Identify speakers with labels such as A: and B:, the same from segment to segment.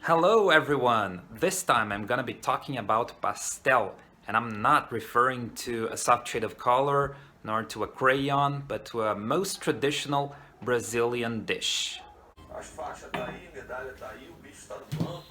A: Hello everyone! This time I'm gonna be talking about pastel, and I'm not referring to a soft shade of color nor to a crayon, but to a most traditional Brazilian dish.
B: As faixas tá aí, medalha tá aí, o bicho tá no banco.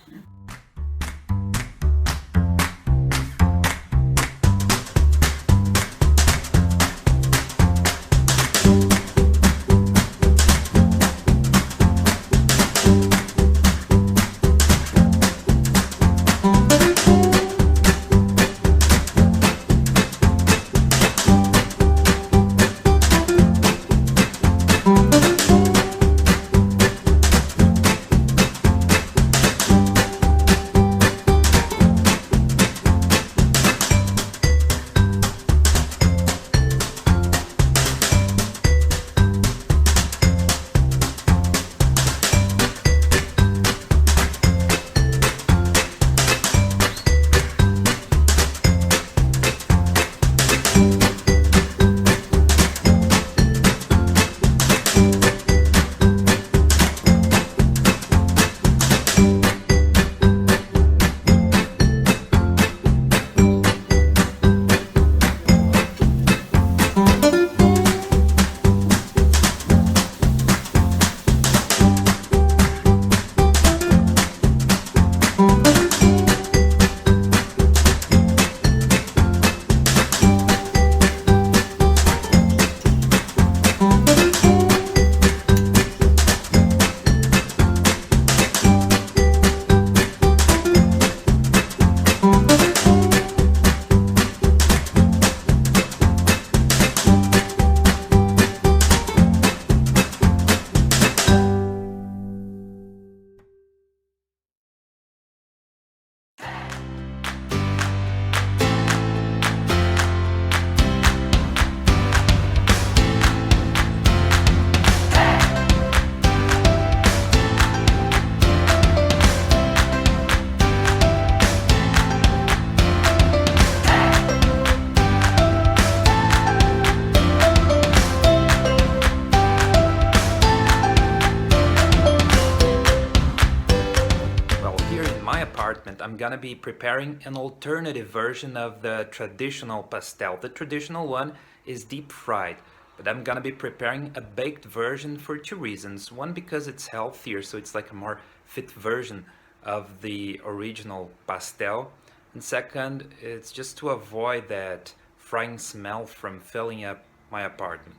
A: Well, here in my apartment, I'm gonna be preparing an alternative version of the traditional pastel. The traditional one is deep fried, but I'm gonna be preparing a baked version for two reasons. One, because it's healthier, so it's like a more fit version of the original pastel. And second, it's just to avoid that frying smell from filling up my apartment.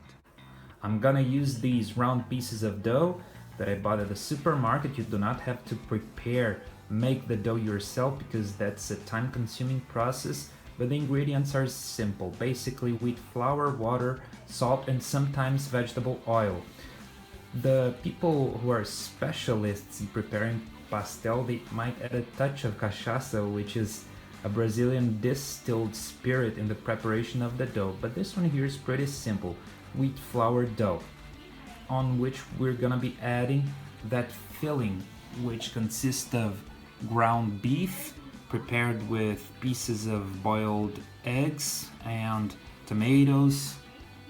A: I'm gonna use these round pieces of dough that I bought at the supermarket. You do not have to make the dough yourself because that's a time-consuming process, but the ingredients are simple. Basically wheat flour, water, salt, and sometimes vegetable oil. The people who are specialists in preparing pastel, they might add a touch of cachaça, which is a Brazilian distilled spirit in the preparation of the dough, but this one here is pretty simple. Wheat flour dough, on which we're gonna be adding that filling, which consists of ground beef prepared with pieces of boiled eggs and tomatoes,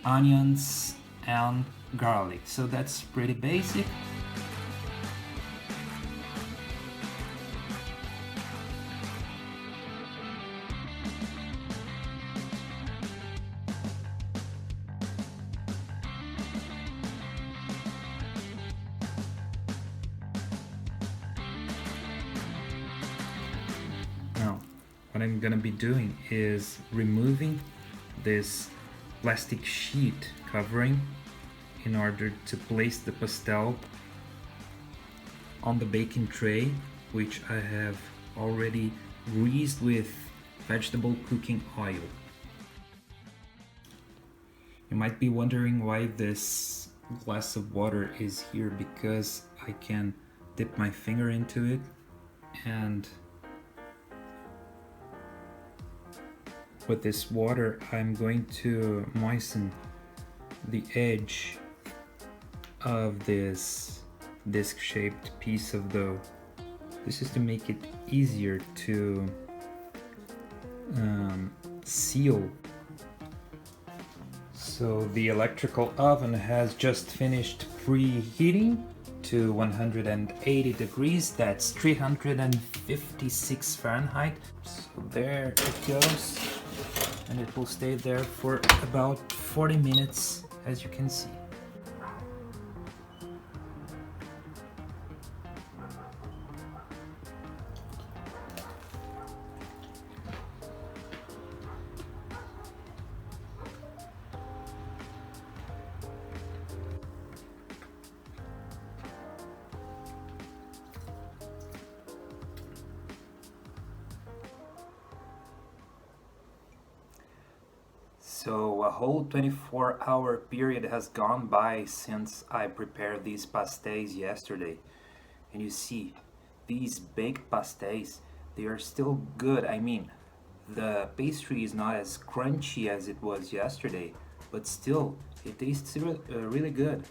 A: onions, and garlic. So that's pretty basic. Now, what I'm gonna be doing is removing this plastic sheet covering in order to place the pastel on the baking tray, which I have already greased with vegetable cooking oil. You might be wondering why this glass of water is here, because I can dip my finger into it and with this water I'm going to moisten the edge of this disc-shaped piece of dough. This is to make it easier to seal. So the electrical oven has just finished preheating to 180 degrees. That's 356 Fahrenheit. So there it goes, and it will stay there for about 40 minutes, as you can see. So a whole 24-hour period has gone by since I prepared these pastéis yesterday. And you see, these baked pastéis, they are still good. I mean, the pastry is not as crunchy as it was yesterday, but still, it tastes really good.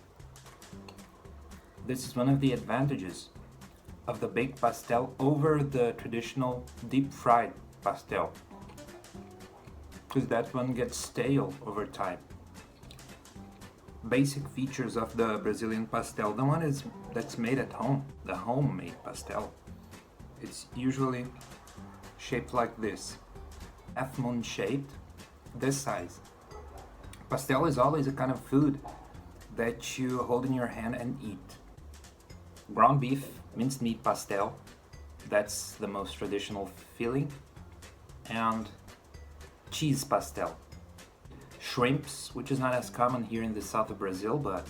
A: This is one of the advantages of the baked pastel over the traditional deep-fried pastel, because that one gets stale over time. Basic features of the Brazilian pastel. The one that's made at home, the homemade pastel. It's usually shaped like this, half-moon shaped, this size. Pastel is always a kind of food that you hold in your hand and eat. Ground beef, minced meat pastel, that's the most traditional filling, and cheese pastel. Shrimps, which is not as common here in the south of Brazil, but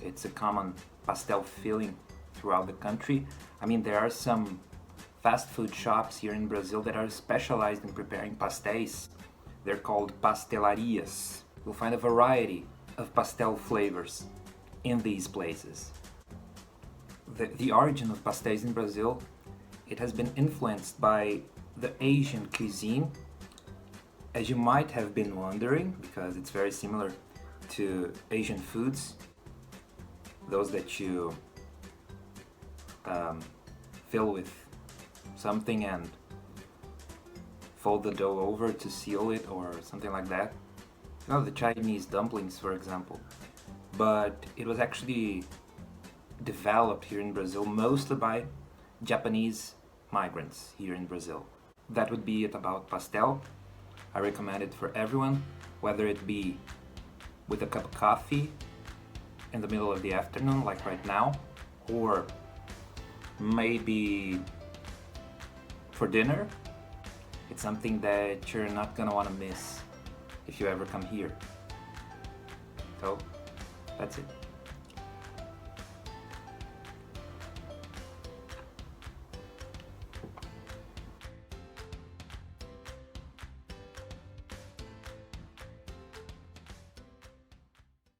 A: it's a common pastel filling throughout the country. I mean, there are some fast food shops here in Brazil that are specialized in preparing pastéis. They're called pastelarias. You'll find a variety of pastel flavors in these places. The origin of pastéis in Brazil, it has been influenced by the Asian cuisine, as you might have been wondering, because it's very similar to Asian foods, those that you fill with something and fold the dough over to seal it or something like that. Well, the Chinese dumplings, for example. But it was actually developed here in Brazil mostly by Japanese migrants here in Brazil. That would be it about pastel. I recommend it for everyone, whether it be with a cup of coffee in the middle of the afternoon, like right now, or maybe for dinner. It's something that you're not gonna want to miss if you ever come here. So, that's it.